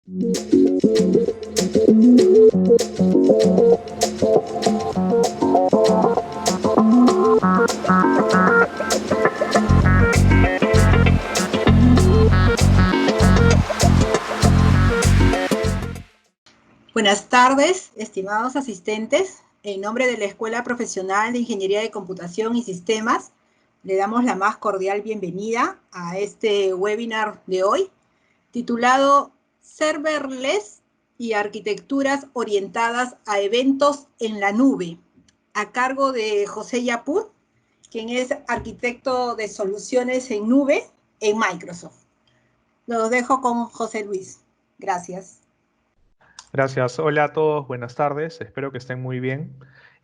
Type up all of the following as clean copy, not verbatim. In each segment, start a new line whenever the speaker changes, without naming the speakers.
Buenas tardes, estimados asistentes. En nombre de la Escuela Profesional de Ingeniería de Computación y Sistemas, le damos la más cordial bienvenida a este webinar de hoy, titulado Serverless y arquitecturas orientadas a eventos en la nube, a cargo de José Yapur, quien es arquitecto de soluciones en nube en Microsoft. Los dejo con José Luis. Gracias.
Gracias. Hola a todos, buenas tardes. Espero que estén muy bien.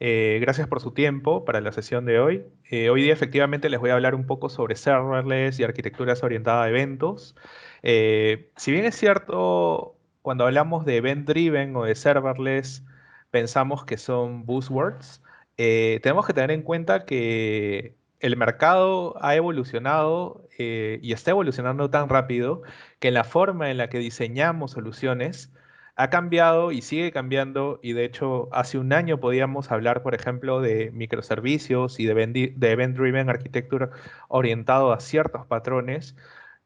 Gracias por su tiempo para la sesión de hoy. Hoy día efectivamente les voy a hablar un poco sobre serverless y arquitecturas orientadas a eventos. Si bien es cierto, cuando hablamos de event-driven o de serverless, pensamos que son buzzwords, tenemos que tener en cuenta que el mercado ha evolucionado y está evolucionando tan rápido que la forma en la que diseñamos soluciones ha cambiado y sigue cambiando, y de hecho hace un año podíamos hablar, por ejemplo, de microservicios y de event-driven architecture orientado a ciertos patrones,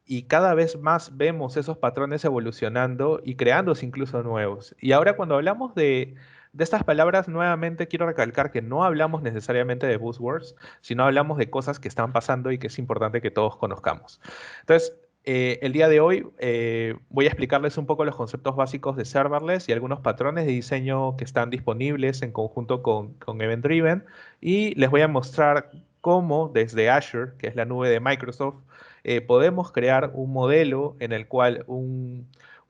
y cada vez más vemos esos patrones evolucionando y creándose incluso nuevos. Y ahora cuando hablamos de estas palabras, nuevamente quiero recalcar que no hablamos necesariamente de buzzwords, sino hablamos de cosas que están pasando y que es importante que todos conozcamos. Entonces, el día de hoy voy a explicarles un poco los conceptos básicos de serverless y algunos patrones de diseño que están disponibles en conjunto con Event Driven, y les voy a mostrar cómo desde Azure, que es la nube de Microsoft, podemos crear un modelo en el cual un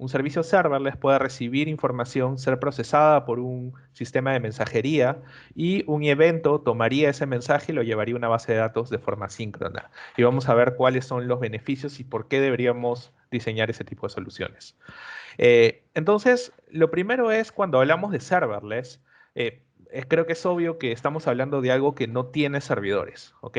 servicio serverless pueda recibir información, ser procesada por un sistema de mensajería, y un evento tomaría ese mensaje y lo llevaría a una base de datos de forma síncrona. Y vamos a ver cuáles son los beneficios y por qué deberíamos diseñar ese tipo de soluciones. Entonces, lo primero es cuando hablamos de serverless, creo que es obvio que estamos hablando de algo que no tiene servidores, ¿ok?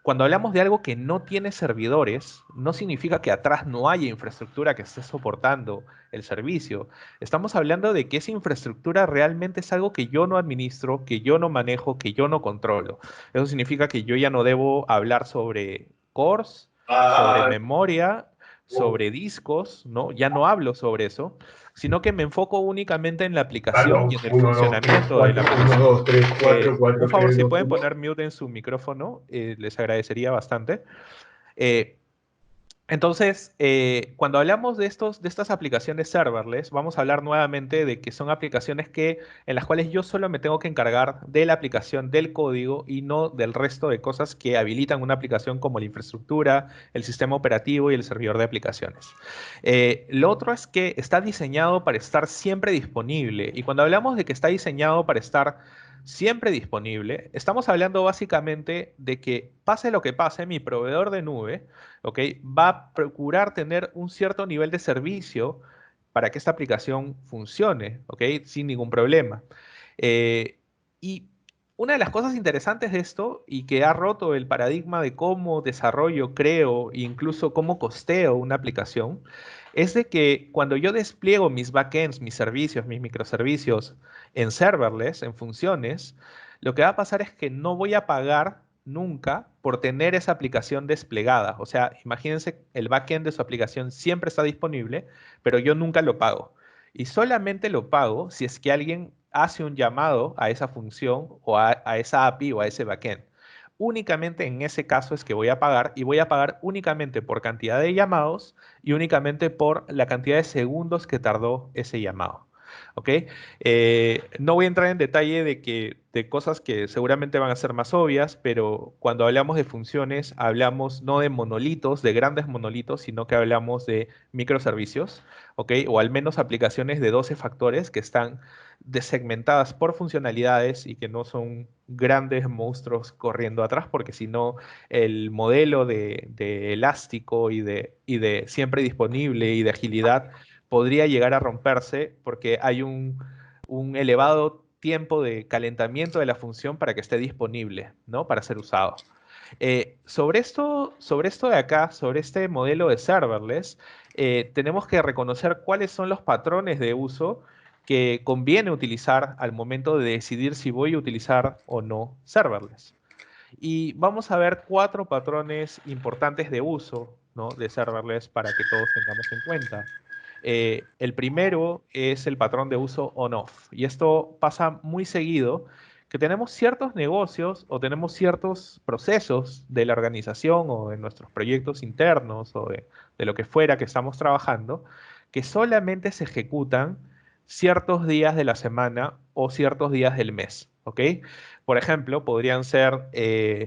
Cuando hablamos de algo que no tiene servidores, no significa que atrás no haya infraestructura que esté soportando el servicio. Estamos hablando de que esa infraestructura realmente es algo que yo no administro, que yo no manejo, que yo no controlo. Eso significa que yo ya no debo hablar sobre cores, sobre memoria, sobre discos, ¿no? Ya no hablo sobre eso, sino que me enfoco únicamente en la aplicación y en el funcionamiento de la aplicación.
1, 2, 3, 4, 4,
Un favor,
3,
si
2,
pueden
1.
poner mute en su micrófono, les agradecería bastante. Eh, entonces, cuando hablamos de estas aplicaciones serverless, vamos a hablar nuevamente de que son aplicaciones en las cuales yo solo me tengo que encargar de la aplicación, del código, y no del resto de cosas que habilitan una aplicación, como la infraestructura, el sistema operativo y el servidor de aplicaciones. Lo otro es que está diseñado para estar siempre disponible. Y cuando hablamos de que está diseñado para estar siempre disponible, estamos hablando básicamente de que pase lo que pase, mi proveedor de nube, ¿ok?, va a procurar tener un cierto nivel de servicio para que esta aplicación funcione, ¿ok?, sin ningún problema. Y una de las cosas interesantes de esto, y que ha roto el paradigma de cómo desarrollo, creo e incluso cómo costeo una aplicación, es de que cuando yo despliego mis backends, mis servicios, mis microservicios en serverless, en funciones, lo que va a pasar es que no voy a pagar nunca por tener esa aplicación desplegada. O sea, imagínense, el backend de su aplicación siempre está disponible, pero yo nunca lo pago. Y solamente lo pago si es que alguien hace un llamado a esa función o a esa API o a ese backend. Únicamente en ese caso es que voy a pagar, y voy a pagar únicamente por cantidad de llamados y únicamente por la cantidad de segundos que tardó ese llamado. ¿Ok? No voy a entrar en detalle de cosas que seguramente van a ser más obvias, pero cuando hablamos de funciones, hablamos no de monolitos, de grandes monolitos, sino que hablamos de microservicios, ¿ok? O al menos aplicaciones de 12 factores que están desegmentadas por funcionalidades y que no son grandes monstruos corriendo atrás, porque si no, el modelo de elástico y de siempre disponible y de agilidad podría llegar a romperse, porque hay un elevado tiempo de calentamiento de la función para que esté disponible, ¿no?, para ser usado. Sobre esto de acá, sobre este modelo de serverless, tenemos que reconocer cuáles son los patrones de uso que conviene utilizar al momento de decidir si voy a utilizar o no serverless. Y vamos a ver 4 patrones importantes de uso, ¿no?, de serverless para que todos tengamos en cuenta. El primero es el patrón de uso on-off. Y esto pasa muy seguido, que tenemos ciertos negocios o tenemos ciertos procesos de la organización o de nuestros proyectos internos o de lo que fuera que estamos trabajando, que solamente se ejecutan ciertos días de la semana o ciertos días del mes, ¿ok? Por ejemplo, podrían ser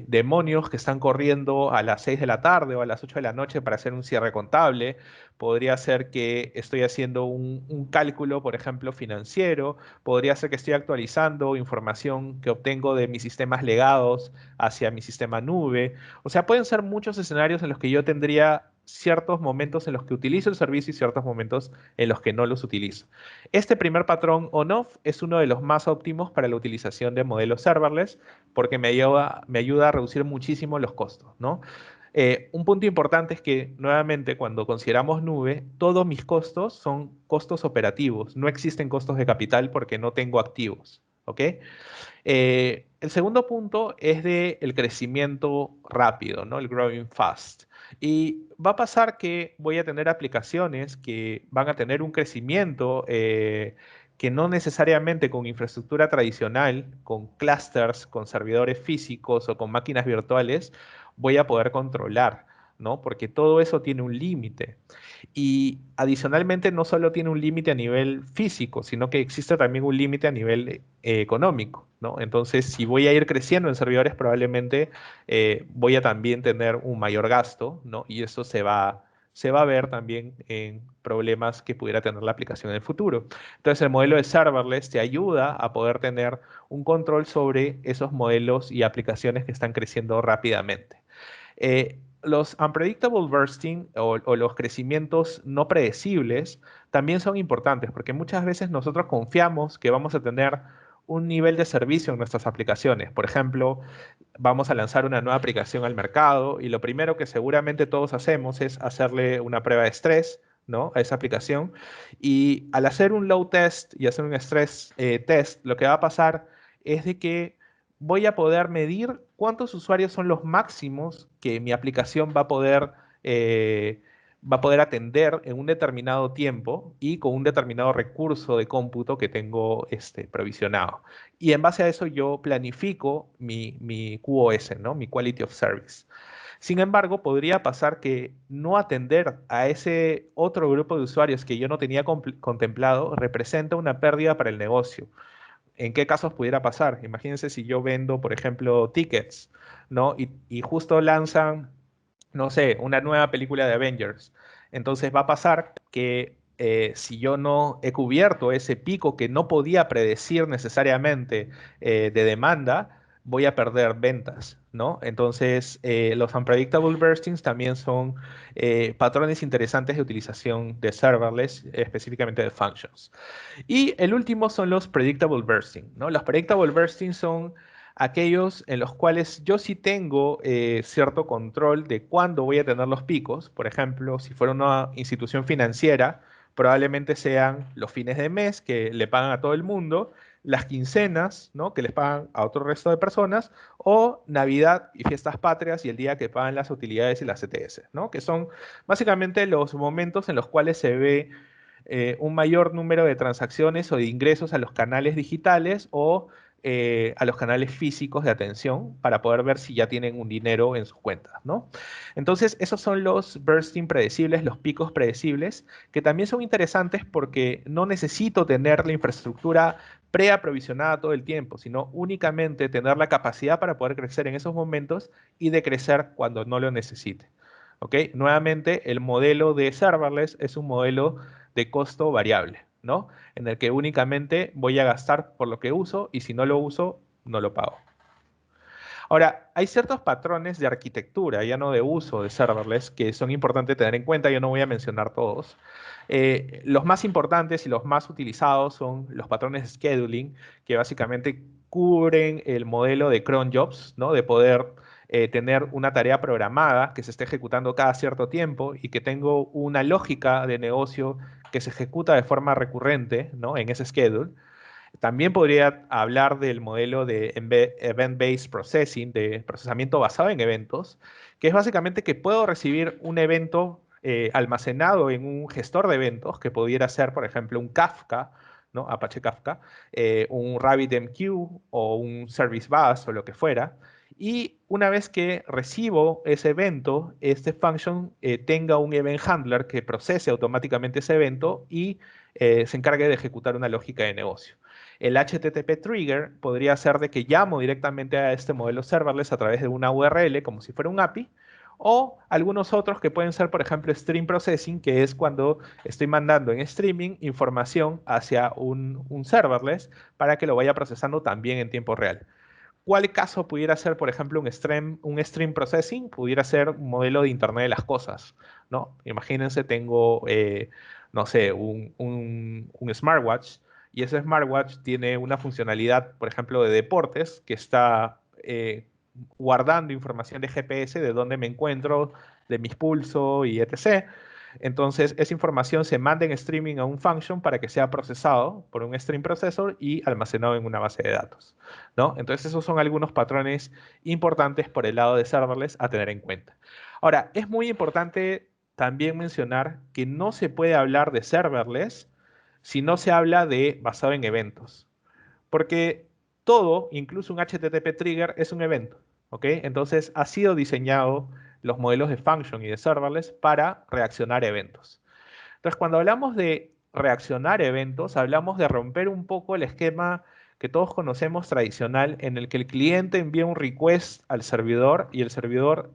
demonios que están corriendo a las 6 de la tarde o a las 8 de la noche para hacer un cierre contable. Podría ser que estoy haciendo un cálculo, por ejemplo, financiero. Podría ser que estoy actualizando información que obtengo de mis sistemas legados hacia mi sistema nube. O sea, pueden ser muchos escenarios en los que yo tendría ciertos momentos en los que utilizo el servicio y ciertos momentos en los que no los utilizo. Este primer patrón on-off es uno de los más óptimos para la utilización de modelos serverless porque me ayuda a reducir muchísimo los costos, ¿no? Un punto importante es que, nuevamente, cuando consideramos nube, todos mis costos son costos operativos. No existen costos de capital porque no tengo activos, ¿ok? El segundo punto es de el crecimiento rápido, ¿no? El growing fast. Y va a pasar que voy a tener aplicaciones que van a tener un crecimiento que no necesariamente con infraestructura tradicional, con clusters, con servidores físicos o con máquinas virtuales, voy a poder controlar, ¿no? Porque todo eso tiene un límite. Y adicionalmente no solo tiene un límite a nivel físico, sino que existe también un límite a nivel económico, ¿no? Entonces, si voy a ir creciendo en servidores, probablemente voy a también tener un mayor gasto, ¿no? Y eso se va a ver también en problemas que pudiera tener la aplicación en el futuro. Entonces, el modelo de serverless te ayuda a poder tener un control sobre esos modelos y aplicaciones que están creciendo rápidamente. Los unpredictable bursting o los crecimientos no predecibles también son importantes porque muchas veces nosotros confiamos que vamos a tener un nivel de servicio en nuestras aplicaciones. Por ejemplo, vamos a lanzar una nueva aplicación al mercado y lo primero que seguramente todos hacemos es hacerle una prueba de estrés, ¿no?, a esa aplicación. Y al hacer un load test y hacer un stress test, lo que va a pasar es de que voy a poder medir cuántos usuarios son los máximos que mi aplicación va a poder atender en un determinado tiempo y con un determinado recurso de cómputo que tengo provisionado. Y en base a eso yo planifico mi QoS, ¿no? Mi Quality of Service. Sin embargo, podría pasar que no atender a ese otro grupo de usuarios que yo no tenía contemplado representa una pérdida para el negocio. ¿En qué casos pudiera pasar? Imagínense si yo vendo, por ejemplo, tickets, ¿no? Y justo lanzan, no sé, una nueva película de Avengers. Entonces va a pasar que si yo no he cubierto ese pico que no podía predecir necesariamente de demanda, voy a perder ventas, ¿no? Entonces, los unpredictable burstings también son patrones interesantes de utilización de serverless, específicamente de functions. Y el último son los predictable bursting, ¿no? Los predictable bursting son aquellos en los cuales yo sí tengo cierto control de cuándo voy a tener los picos. Por ejemplo, si fuera una institución financiera, probablemente sean los fines de mes que le pagan a todo el mundo, las quincenas, ¿no?, que les pagan a otro resto de personas, o Navidad y fiestas patrias y el día que pagan las utilidades y las CTS, ¿no?, que son básicamente los momentos en los cuales se ve un mayor número de transacciones o de ingresos a los canales digitales o a los canales físicos de atención para poder ver si ya tienen un dinero en sus cuentas, ¿no? Entonces, esos son los bursting predecibles, los picos predecibles, que también son interesantes porque no necesito tener la infraestructura preaprovisionada todo el tiempo, sino únicamente tener la capacidad para poder crecer en esos momentos y decrecer cuando no lo necesite. ¿Ok? Nuevamente, el modelo de serverless es un modelo de costo variable, ¿no? En el que únicamente voy a gastar por lo que uso y si no lo uso, no lo pago. Ahora, hay ciertos patrones de arquitectura, ya no de uso de serverless, que son importantes tener en cuenta. Yo no voy a mencionar todos. Los más importantes y los más utilizados son los patrones de scheduling, que básicamente cubren el modelo de cron jobs, ¿no? De poder tener una tarea programada que se esté ejecutando cada cierto tiempo y que tengo una lógica de negocio que se ejecuta de forma recurrente, ¿no? En ese schedule. También podría hablar del modelo de Event-Based Processing, de procesamiento basado en eventos, que es básicamente que puedo recibir un evento almacenado en un gestor de eventos, que pudiera ser, por ejemplo, un Kafka, ¿no? Apache Kafka, un RabbitMQ o un Service Bus o lo que fuera. Y una vez que recibo ese evento, este function tenga un event handler que procese automáticamente ese evento y se encargue de ejecutar una lógica de negocio. El HTTP trigger podría ser de que llamo directamente a este modelo serverless a través de una URL, como si fuera un API, o algunos otros que pueden ser, por ejemplo, stream processing, que es cuando estoy mandando en streaming información hacia un serverless para que lo vaya procesando también en tiempo real. ¿Cuál caso pudiera ser, por ejemplo, un stream processing? Pudiera ser un modelo de Internet de las cosas, ¿no? Imagínense, tengo, no sé, un smartwatch y ese smartwatch tiene una funcionalidad, por ejemplo, de deportes que está guardando información de GPS, de dónde me encuentro, de mis pulsos y etc. Entonces, esa información se manda en streaming a un function para que sea procesado por un stream processor y almacenado en una base de datos, ¿no? Entonces, esos son algunos patrones importantes por el lado de serverless a tener en cuenta. Ahora, es muy importante también mencionar que no se puede hablar de serverless si no se habla de basado en eventos. Porque todo, incluso un HTTP trigger, es un evento, ¿ok? Entonces, ha sido diseñado los modelos de function y de serverless para reaccionar a eventos. Entonces, cuando hablamos de reaccionar a eventos, hablamos de romper un poco el esquema que todos conocemos tradicional en el que el cliente envía un request al servidor y el servidor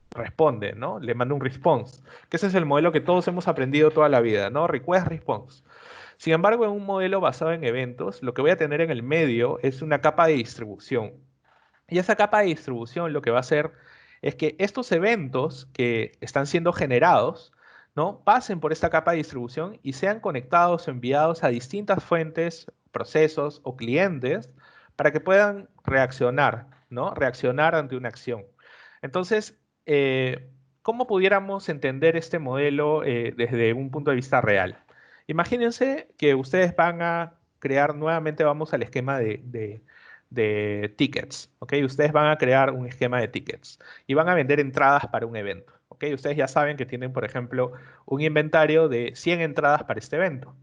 responde, ¿no? Le manda un response, que ese es el modelo que todos hemos aprendido toda la vida, ¿no? Request, response. Sin embargo, en un modelo basado en eventos, lo que voy a tener en el medio es una capa de distribución. Y esa capa de distribución lo que va a hacer es que estos eventos que están siendo generados, ¿no? Pasen por esta capa de distribución y sean conectados o enviados a distintas fuentes, procesos o clientes para que puedan reaccionar, ¿no? Reaccionar ante una acción. Entonces, ¿cómo pudiéramos entender este modelo desde un punto de vista real? Imagínense que ustedes van a crear nuevamente, vamos al esquema de tickets, ¿ok? Ustedes van a crear un esquema de tickets y van a vender entradas para un evento, ¿ok? Ustedes ya saben que tienen, por ejemplo, un inventario de 100 entradas para este evento.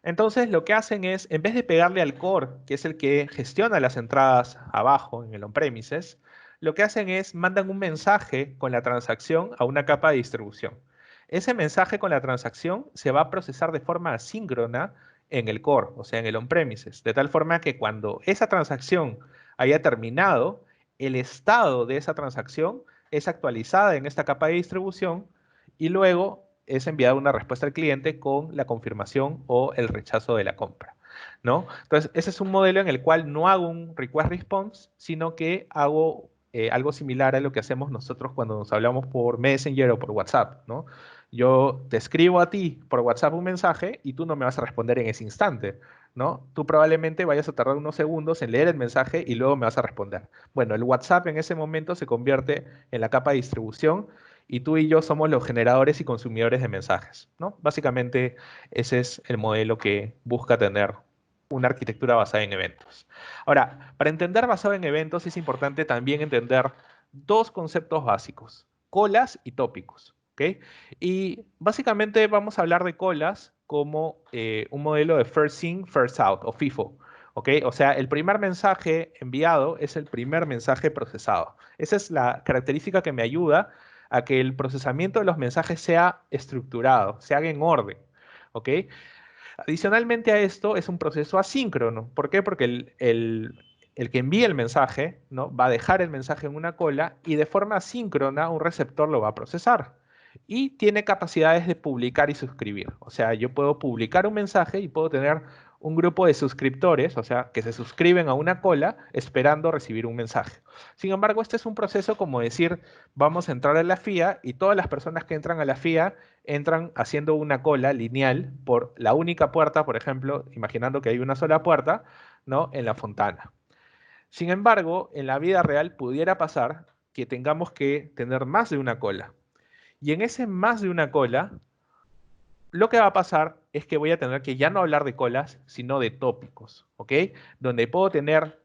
Entonces, lo que hacen es, en vez de pegarle al core, que es el que gestiona las entradas abajo en el on-premises, lo que hacen es mandan un mensaje con la transacción a una capa de distribución. Ese mensaje con la transacción se va a procesar de forma asíncrona en el core, o sea, en el on-premises, de tal forma que cuando esa transacción haya terminado, el estado de esa transacción es actualizada en esta capa de distribución y luego es enviada una respuesta al cliente con la confirmación o el rechazo de la compra, ¿no? Entonces, ese es un modelo en el cual no hago un request response, sino que hago algo similar a lo que hacemos nosotros cuando nos hablamos por Messenger o por WhatsApp, ¿no? Yo te escribo a ti por WhatsApp un mensaje y tú no me vas a responder en ese instante, ¿no? Tú probablemente vayas a tardar unos segundos en leer el mensaje y luego me vas a responder. Bueno, el WhatsApp en ese momento se convierte en la capa de distribución y tú y yo somos los generadores y consumidores de mensajes, ¿no? Básicamente ese es el modelo que busca tener una arquitectura basada en eventos. Ahora, para entender basado en eventos es importante también entender dos conceptos básicos, colas y tópicos, ¿ok? Y básicamente vamos a hablar de colas como un modelo de first in, first out o FIFO. ¿Ok? O sea, el primer mensaje enviado es el primer mensaje procesado. Esa es la característica que me ayuda a que el procesamiento de los mensajes sea estructurado, se haga en orden. ¿Ok? Adicionalmente a esto es un proceso asíncrono. ¿Por qué? Porque el que envía el mensaje, ¿no? Va a dejar el mensaje en una cola y de forma asíncrona un receptor lo va a procesar. Y tiene capacidades de publicar y suscribir. O sea, yo puedo publicar un mensaje y puedo tener un grupo de suscriptores, o sea, que se suscriben a una cola esperando recibir un mensaje. Sin embargo, este es un proceso como decir, vamos a entrar a la FIA y todas las personas que entran a la FIA entran haciendo una cola lineal por la única puerta, por ejemplo, imaginando que hay una sola puerta, ¿no? En la fontana. Sin embargo, en la vida real pudiera pasar que tengamos que tener más de una cola. Y en ese más de una cola, lo que va a pasar es que voy a tener que ya no hablar de colas, sino de tópicos, ¿ok? Donde puedo tener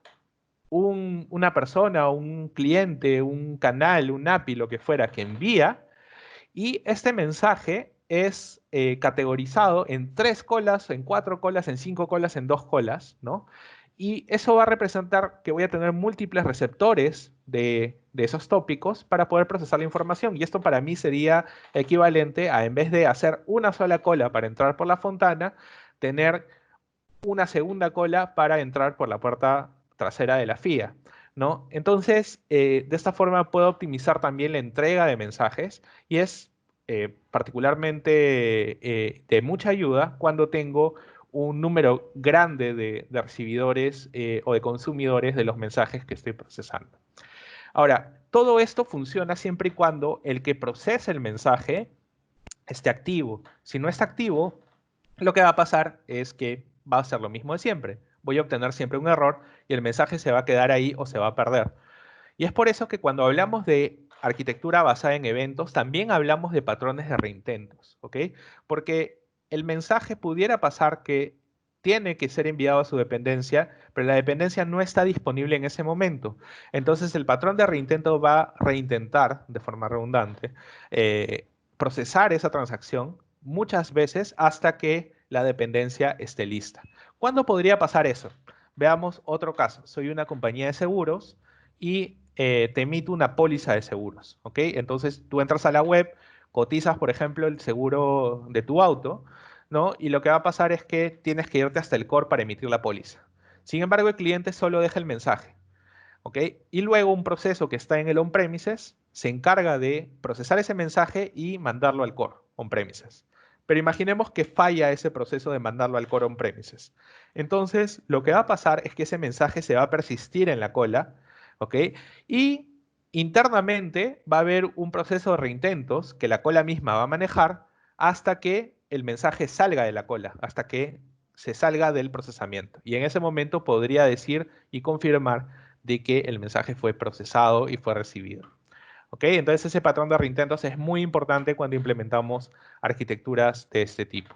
una persona, un cliente, un canal, un API, lo que fuera, que envía, y este mensaje es categorizado en 3 colas, en 4 colas, en 5 colas, en 2 colas, ¿no? Y eso va a representar que voy a tener múltiples receptores de esos tópicos para poder procesar la información. Y esto para mí sería equivalente a, en vez de hacer una sola cola para entrar por la fontana, tener una segunda cola para entrar por la puerta trasera de la FIA, ¿no? Entonces, de esta forma puedo optimizar también la entrega de mensajes y es particularmente de mucha ayuda cuando tengo un número grande de recibidores o de consumidores de los mensajes que estoy procesando. Ahora, todo esto funciona siempre y cuando el que procesa el mensaje esté activo. Si no está activo, lo que va a pasar es que va a ser lo mismo de siempre. Voy a obtener siempre un error y el mensaje se va a quedar ahí o se va a perder. Y es por eso que cuando hablamos de arquitectura basada en eventos, también hablamos de patrones de reintentos, ¿ok? Porque el mensaje pudiera pasar que tiene que ser enviado a su dependencia, pero la dependencia no está disponible en ese momento. Entonces el patrón de reintento va a reintentar, de forma redundante, procesar esa transacción muchas veces hasta que la dependencia esté lista. ¿Cuándo podría pasar eso? Veamos otro caso. Soy una compañía de seguros y te emito una póliza de seguros, ¿ok? Entonces tú entras a la web, cotizas, por ejemplo, el seguro de tu auto, ¿no? Y lo que va a pasar es que tienes que irte hasta el core para emitir la póliza. Sin embargo, el cliente solo deja el mensaje, ¿ok? Y luego un proceso que está en el on-premises se encarga de procesar ese mensaje y mandarlo al core on-premises. Pero imaginemos que falla ese proceso de mandarlo al core on-premises. Entonces, lo que va a pasar es que ese mensaje se va a persistir en la cola, ¿ok? Y internamente va a haber un proceso de reintentos que la cola misma va a manejar hasta que el mensaje salga de la cola, hasta que se salga del procesamiento. Y en ese momento podría decir y confirmar de que el mensaje fue procesado y fue recibido. ¿Ok? Entonces ese patrón de reintentos es muy importante cuando implementamos arquitecturas de este tipo.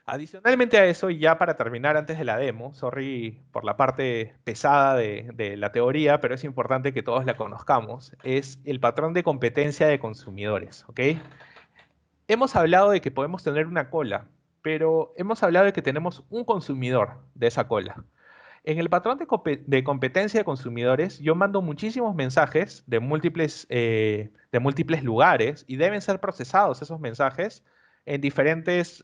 Adicionalmente a eso, y ya para terminar antes de la demo, sorry por la parte pesada de la teoría, pero es importante que todos la conozcamos, es el patrón de competencia de consumidores. ¿Ok? Hemos hablado de que podemos tener una cola, pero hemos hablado de que tenemos un consumidor de esa cola. En el patrón de competencia de consumidores, yo mando muchísimos mensajes de múltiples lugares y deben ser procesados esos mensajes en diferentes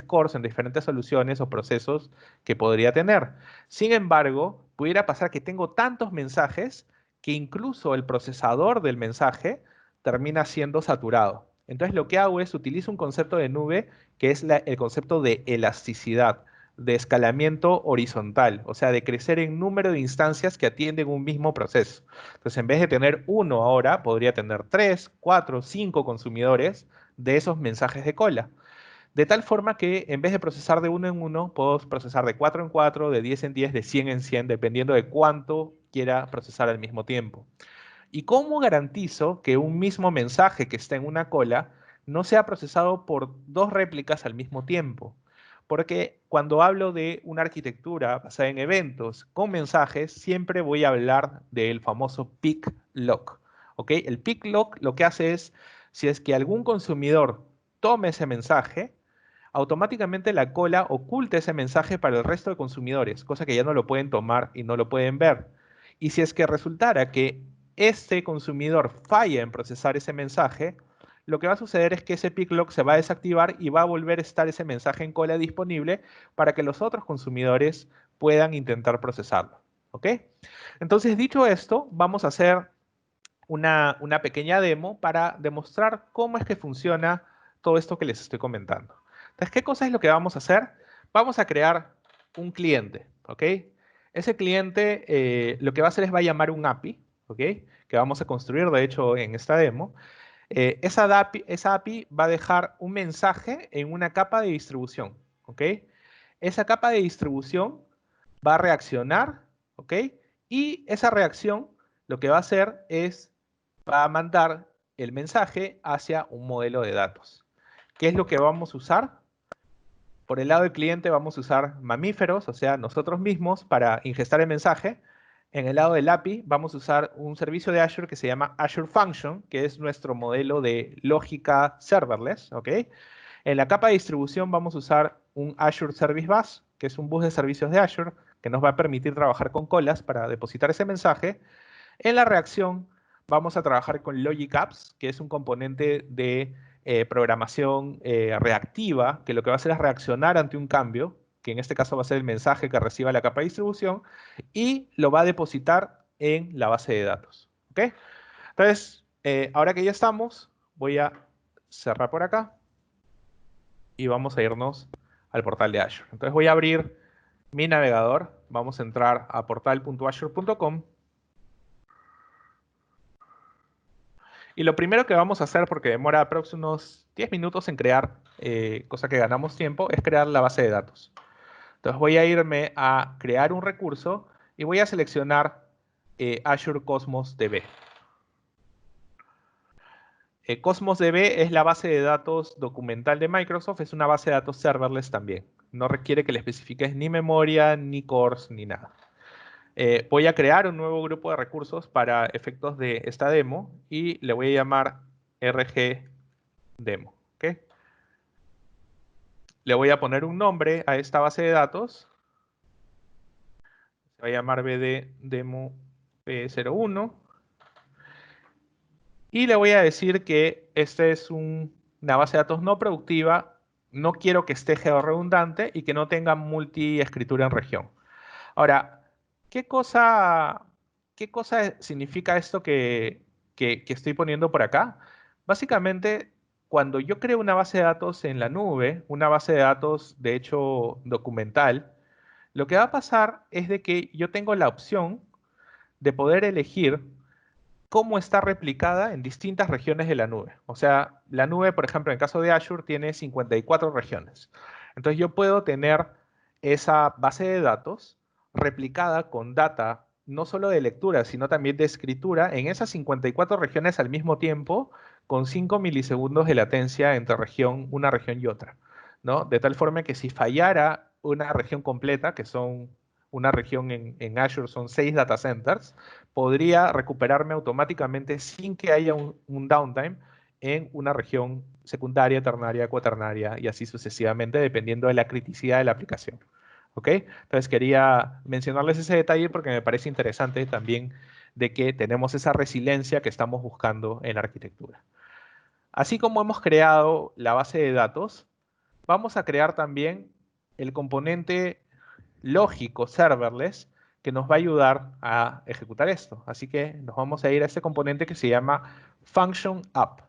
cores, en diferentes soluciones o procesos que podría tener. Sin embargo, pudiera pasar que tengo tantos mensajes que incluso el procesador del mensaje termina siendo saturado. Entonces, lo que hago es utilizo un concepto de nube que es el concepto de elasticidad, de escalamiento horizontal, o sea, de crecer en número de instancias que atienden un mismo proceso. Entonces, en vez de tener uno ahora, podría tener 3, 4, 5 consumidores de esos mensajes de cola. De tal forma que en vez de procesar de uno en uno, puedo procesar de 4 en 4, de 10 en 10, de 100 en 100, dependiendo de cuánto quiera procesar al mismo tiempo. ¿Y cómo garantizo que un mismo mensaje que está en una cola no sea procesado por 2 réplicas al mismo tiempo? Porque cuando hablo de una arquitectura basada en eventos con mensajes, siempre voy a hablar del famoso peak lock. ¿Ok? El peak lock lo que hace es, si es que algún consumidor tome ese mensaje, automáticamente la cola oculta ese mensaje para el resto de consumidores, cosa que ya no lo pueden tomar y no lo pueden ver. Y si es que resultara que este consumidor falla en procesar ese mensaje, lo que va a suceder es que ese pick lock se va a desactivar y va a volver a estar ese mensaje en cola disponible para que los otros consumidores puedan intentar procesarlo. ¿Ok? Entonces, dicho esto, vamos a hacer una pequeña demo para demostrar cómo es que funciona todo esto que les estoy comentando. Entonces, ¿qué cosa es lo que vamos a hacer? Vamos a crear un cliente, ¿ok? Ese cliente lo que va a hacer es va a llamar un API, ¿ok? Que vamos a construir, de hecho, en esta demo. Esa API va a dejar un mensaje en una capa de distribución, ¿ok? Esa capa de distribución va a reaccionar, ¿ok? Y esa reacción lo que va a hacer es, va a mandar el mensaje hacia un modelo de datos. ¿Qué es lo que vamos a usar? Por el lado del cliente vamos a usar mamíferos, o sea, nosotros mismos, para ingestar el mensaje. En el lado del API vamos a usar un servicio de Azure que se llama Azure Function, que es nuestro modelo de lógica serverless, ¿ok? En la capa de distribución vamos a usar un Azure Service Bus, que es un bus de servicios de Azure, que nos va a permitir trabajar con colas para depositar ese mensaje. En la reacción vamos a trabajar con Logic Apps, que es un componente de programación reactiva, que lo que va a hacer es reaccionar ante un cambio, que en este caso va a ser el mensaje que reciba la capa de distribución, y lo va a depositar en la base de datos. ¿Ok? Entonces, ahora que ya estamos, voy a cerrar por acá y vamos a irnos al portal de Azure. Entonces voy a abrir mi navegador, vamos a entrar a portal.azure.com. Y lo primero que vamos a hacer, porque demora aproximadamente unos 10 minutos en crear, cosa que ganamos tiempo, es crear la base de datos. Entonces voy a irme a crear un recurso y voy a seleccionar Azure Cosmos DB. Cosmos DB es la base de datos documental de Microsoft, es una base de datos serverless también. No requiere que le especifiques ni memoria, ni cores, ni nada. Voy a crear un nuevo grupo de recursos para efectos de esta demo y le voy a llamar RG Demo. ¿Ok? Le voy a poner un nombre a esta base de datos. Se va a llamar BD Demo P01. Y le voy a decir que esta es una base de datos no productiva. No quiero que esté georredundante y que no tenga multi-escritura en región. Ahora, ¿qué cosa significa esto que estoy poniendo por acá? Básicamente, cuando yo creo una base de datos en la nube, una base de datos, de hecho, documental, lo que va a pasar es de que yo tengo la opción de poder elegir cómo está replicada en distintas regiones de la nube. O sea, la nube, por ejemplo, en el caso de Azure, tiene 54 regiones. Entonces yo puedo tener esa base de datos replicada con data no solo de lectura, sino también de escritura en esas 54 regiones al mismo tiempo, con 5 milisegundos de latencia entre una región y otra, ¿no? De tal forma que si fallara una región completa, que son una región en Azure son 6 data centers, podría recuperarme automáticamente sin que haya un downtime en una región secundaria, ternaria, cuaternaria y así sucesivamente, dependiendo de la criticidad de la aplicación. ¿Ok? Entonces quería mencionarles ese detalle porque me parece interesante también de que tenemos esa resiliencia que estamos buscando en la arquitectura. Así como hemos creado la base de datos, vamos a crear también el componente lógico serverless que nos va a ayudar a ejecutar esto. Así que nos vamos a ir a este componente que se llama Function App,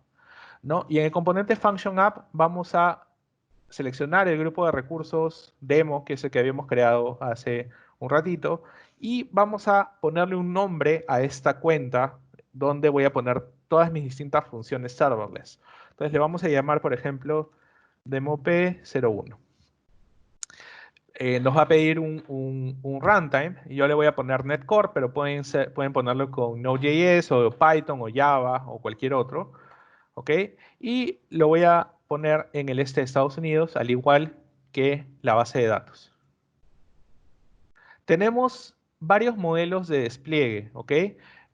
¿no? Y en el componente Function App vamos a seleccionar el grupo de recursos demo, que es el que habíamos creado hace un ratito, y vamos a ponerle un nombre a esta cuenta donde voy a poner todas mis distintas funciones serverless. Entonces le vamos a llamar, por ejemplo, demo P01. Nos va a pedir un runtime y yo le voy a poner Netcore, pero pueden ponerlo con Node.js o Python o Java o cualquier otro. ¿Ok? Y lo voy a poner en el este de Estados Unidos, al igual que la base de datos. Tenemos varios modelos de despliegue, ¿ok?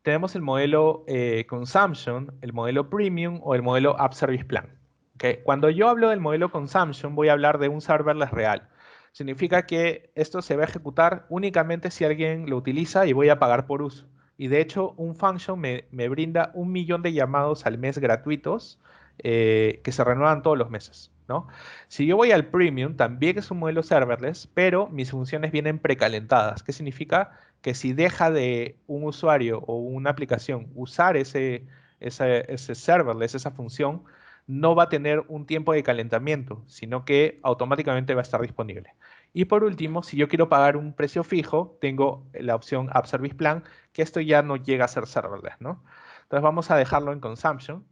Tenemos el modelo Consumption, el modelo Premium o el modelo App Service Plan. ¿Ok? Cuando yo hablo del modelo Consumption, voy a hablar de un serverless real. Significa que esto se va a ejecutar únicamente si alguien lo utiliza y voy a pagar por uso. Y de hecho, un function me brinda 1 millón de llamados al mes gratuitos que se renuevan todos los meses, ¿no? Si yo voy al Premium, también es un modelo serverless, pero mis funciones vienen precalentadas. ¿Qué significa? Que si deja de un usuario o una aplicación usar ese serverless, esa función, no va a tener un tiempo de calentamiento, sino que automáticamente va a estar disponible. Y por último, si yo quiero pagar un precio fijo, tengo la opción App Service Plan, que esto ya no llega a ser serverless, ¿no? Entonces vamos a dejarlo en Consumption.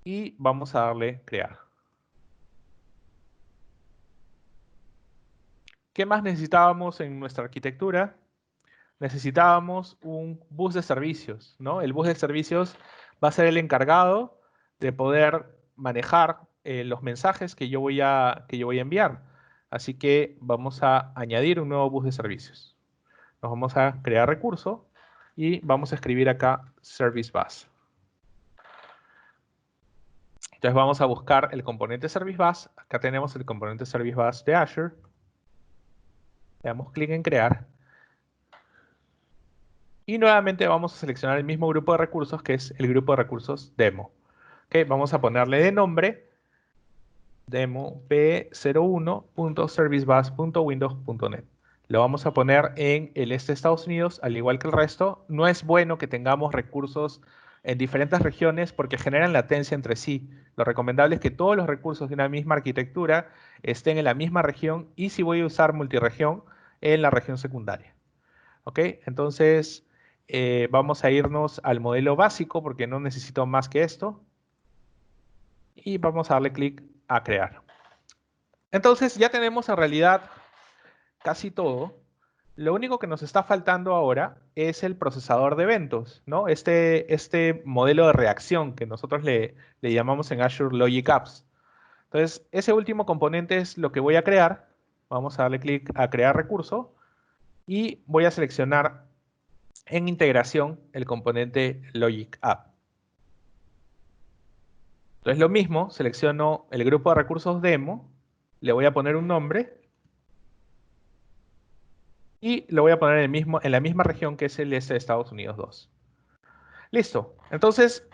Y vamos a darle crear. ¿Qué más necesitábamos en nuestra arquitectura? necesitábamos un bus de servicios, ¿no? El bus de servicios va a ser el encargado de poder manejar los mensajes que yo voy a enviar. Así que vamos a añadir un nuevo bus de servicios. Nos vamos a crear recurso y vamos a escribir acá Service Bus. Entonces vamos a buscar el componente Service Bus. Acá tenemos el componente Service Bus de Azure. Le damos clic en crear. Y nuevamente vamos a seleccionar el mismo grupo de recursos que es el grupo de recursos demo. ¿Okay? Vamos a ponerle de nombre demo p01.servicebus.windows.net. Lo vamos a poner en el este de Estados Unidos, al igual que el resto. No es bueno que tengamos recursos en diferentes regiones porque generan latencia entre sí. Lo recomendable es que todos los recursos de una misma arquitectura estén en la misma región y si voy a usar multiregión, en la región secundaria. ¿Ok? Entonces, vamos a irnos al modelo básico porque no necesito más que esto. Y vamos a darle clic a crear. Entonces, ya tenemos en realidad casi todo. Lo único que nos está faltando ahora es el procesador de eventos, ¿no? Este modelo de reacción que nosotros le llamamos en Azure Logic Apps. Entonces, ese último componente es lo que voy a crear. Vamos a darle clic a crear recurso y voy a seleccionar en integración el componente Logic App. Entonces lo mismo, selecciono el grupo de recursos demo, le voy a poner un nombre y lo voy a poner en la misma región que es el este de Estados Unidos 2. Listo. Entonces,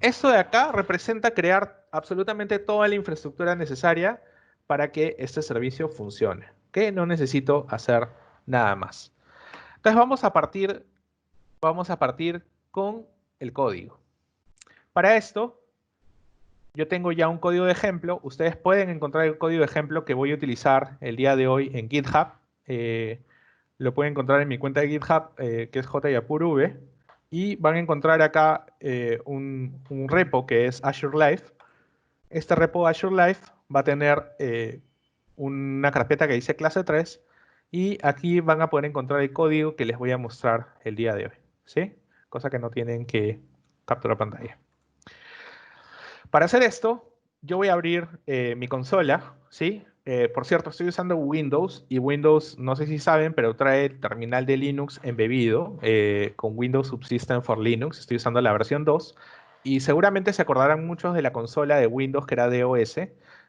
esto de acá representa crear absolutamente toda la infraestructura necesaria para que este servicio funcione. ¿Ok? No necesito hacer nada más. Entonces vamos a partir con el código. Para esto, yo tengo ya un código de ejemplo. Ustedes pueden encontrar el código de ejemplo que voy a utilizar el día de hoy en GitHub. Lo pueden encontrar en mi cuenta de GitHub, que es jyapurv. Y van a encontrar acá un repo que es Azure Live. Este repo Azure Live va a tener una carpeta que dice clase 3. Y aquí van a poder encontrar el código que les voy a mostrar el día de hoy. ¿Sí? Cosa que no tienen que capturar pantalla. Para hacer esto, yo voy a abrir mi consola, ¿sí? Por cierto, estoy usando Windows y Windows, no sé si saben, pero trae el terminal de Linux embebido con Windows Subsystem for Linux. Estoy usando la versión 2 y seguramente se acordarán muchos de la consola de Windows que era DOS,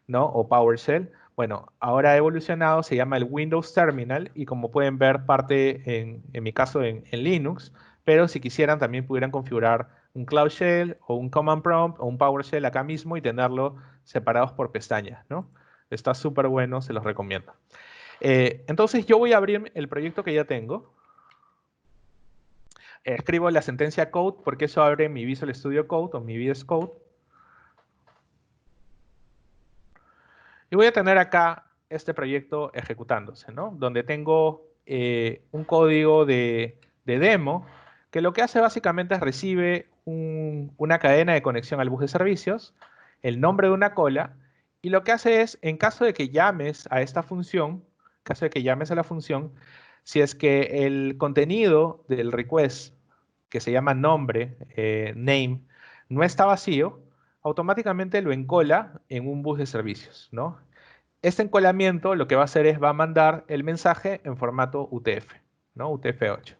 ¿no? O PowerShell. Bueno, ahora ha evolucionado, se llama el Windows Terminal y como pueden ver parte en mi caso en Linux, pero si quisieran también pudieran configurar un Cloud Shell o un Command Prompt o un PowerShell acá mismo y tenerlo separados por pestañas, ¿no? Está súper bueno, se los recomiendo. Entonces yo voy a abrir el proyecto que ya tengo. Escribo la sentencia code porque eso abre mi Visual Studio Code o mi VS Code. Y voy a tener acá este proyecto ejecutándose, ¿no? Donde tengo un código de demo que lo que hace básicamente es recibe una cadena de conexión al bus de servicios, el nombre de una cola, y lo que hace es, en caso de que llames a esta función, en caso de que llames a la función, si es que el contenido del request, que se llama nombre, name, no está vacío, automáticamente lo encola en un bus de servicios, ¿no? Este encolamiento lo que va a hacer es va a mandar el mensaje en formato UTF, ¿no? UTF-8.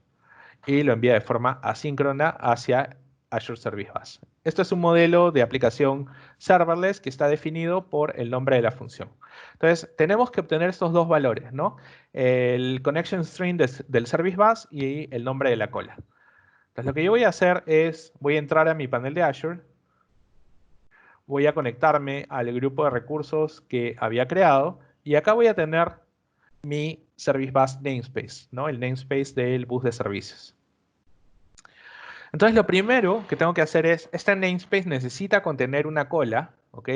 Y lo envía de forma asíncrona hacia Azure Service Bus. Esto es un modelo de aplicación serverless que está definido por el nombre de la función. Entonces, tenemos que obtener estos dos valores, ¿no? El connection string del Service Bus y el nombre de la cola. Entonces, lo que yo voy a hacer es, voy a entrar a mi panel de Azure, voy a conectarme al grupo de recursos que había creado y acá voy a tener mi Service Bus namespace, ¿no? El namespace del bus de servicios. Entonces lo primero que tengo que hacer es, este namespace necesita contener una cola, ¿ok?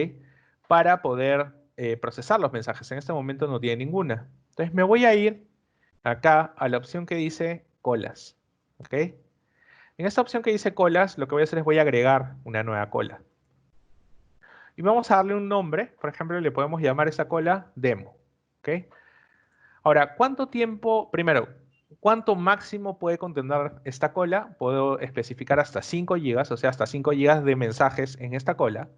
Para poder procesar los mensajes. En este momento no tiene ninguna. Entonces me voy a ir acá a la opción que dice colas, ¿ok? En esta opción que dice colas, lo que voy a hacer es voy a agregar una nueva cola. Y vamos a darle un nombre, por ejemplo, le podemos llamar esa cola demo, ¿ok? Ahora, ¿cuánto tiempo? Primero, ¿Cuánto máximo puede contener esta cola? Puedo especificar hasta 5 gigas, o sea, hasta 5 gigas de mensajes en esta cola.